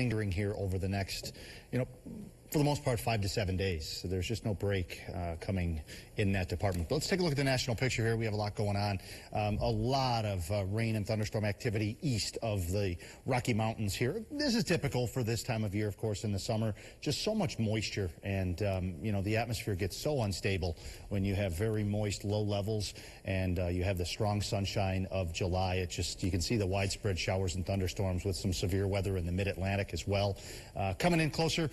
lingering here over the next, for the most part, 5 to 7 days. So there's just no break coming in that department. But let's take a look at the national picture here. We have a lot going on. A lot of rain and thunderstorm activity east of the Rocky Mountains here. This is typical for this time of year, of course, in the summer. Just so much moisture, and the atmosphere gets so unstable when you have very moist, low levels, and you have the strong sunshine of July. You can see the widespread showers and thunderstorms with some severe weather in the mid-Atlantic as well. Coming in closer,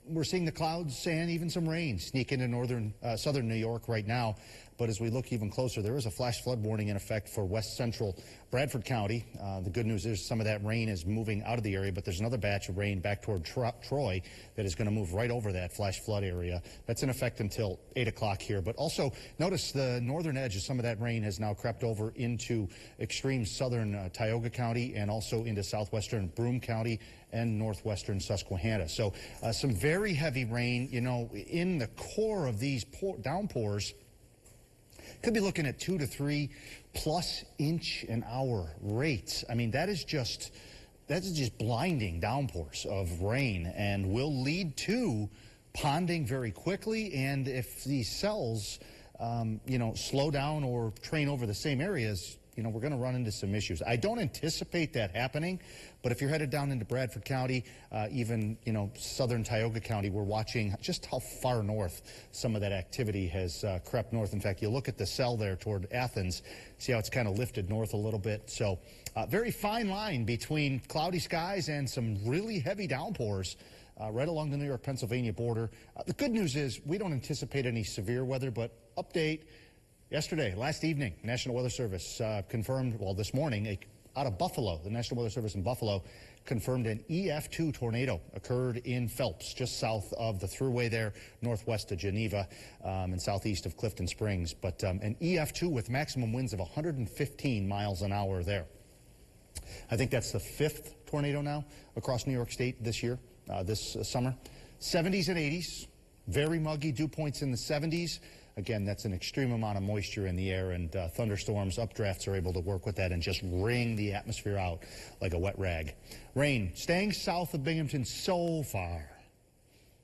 we're seeing the clouds and even some rain sneak into southern New York right now. But as we look even closer, there is a flash flood warning in effect for west central Bradford County. The good news is some of that rain is moving out of the area, but there's another batch of rain back toward Troy that is going to move right over that flash flood area. That's in effect until 8 o'clock here. But also notice the northern edge of some of that rain has now crept over into extreme southern Tioga County and also into southwestern Broome County and northwestern Susquehanna. So some very heavy rain, in the core of these downpours. Could be looking at 2 to 3 plus inch an hour rates. I mean, that is just blinding downpours of rain, and will lead to ponding very quickly. And if these cells, slow down or train over the same areas, we're going to run into some issues. I don't anticipate that happening, but if you're headed down into Bradford County, even, southern Tioga County, we're watching just how far north some of that activity has crept north. In fact, you look at the cell there toward Athens, see how it's kind of lifted north a little bit. So very fine line between cloudy skies and some really heavy downpours right along the New York-Pennsylvania border. The good news is we don't anticipate any severe weather, but update. Yesterday, last evening, National Weather Service confirmed, this morning, out of Buffalo, the National Weather Service in Buffalo confirmed an EF2 tornado occurred in Phelps, just south of the thruway there, northwest of Geneva and southeast of Clifton Springs. But an EF2 with maximum winds of 115 miles an hour there. I think that's the 5th tornado now across New York State this year, this summer. 70s and 80s, very muggy, dew points in the 70s. Again, that's an extreme amount of moisture in the air, and thunderstorms, updrafts are able to work with that and just wring the atmosphere out like a wet rag. Rain staying south of Binghamton so far.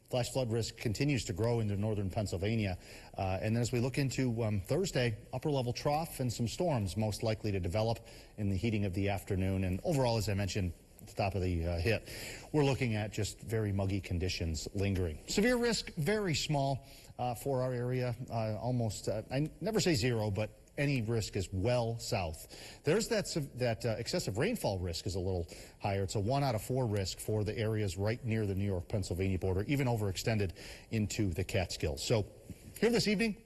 Flash flood risk continues to grow into northern Pennsylvania. And then as we look into Thursday, upper level trough and some storms most likely to develop in the heating of the afternoon. And overall, as I mentioned, at the top of the hit, we're looking at just very muggy conditions lingering. Severe risk, very small for our area. I never say zero, but any risk is well south. There's that excessive rainfall risk is a little higher. It's a 1 out of 4 risk for the areas right near the New York-Pennsylvania border, even overextended into the Catskills. So here this evening,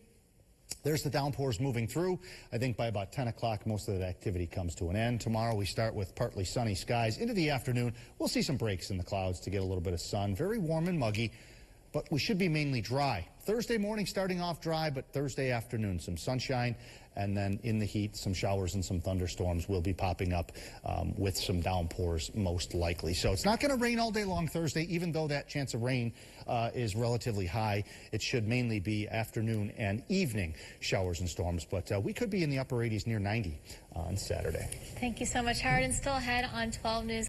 there's the downpours moving through. I think by about 10 o'clock, most of that activity comes to an end. Tomorrow, we start with partly sunny skies. Into the afternoon, we'll see some breaks in the clouds to get a little bit of sun. Very warm and muggy, but we should be mainly dry. Thursday morning starting off dry, but Thursday afternoon, some sunshine. And then in the heat, some showers and some thunderstorms will be popping up with some downpours most likely. So it's not going to rain all day long Thursday, even though that chance of rain is relatively high. It should mainly be afternoon and evening showers and storms, but we could be in the upper 80s near 90 on Saturday. Thank you so much, Howard. And still ahead on 12 News.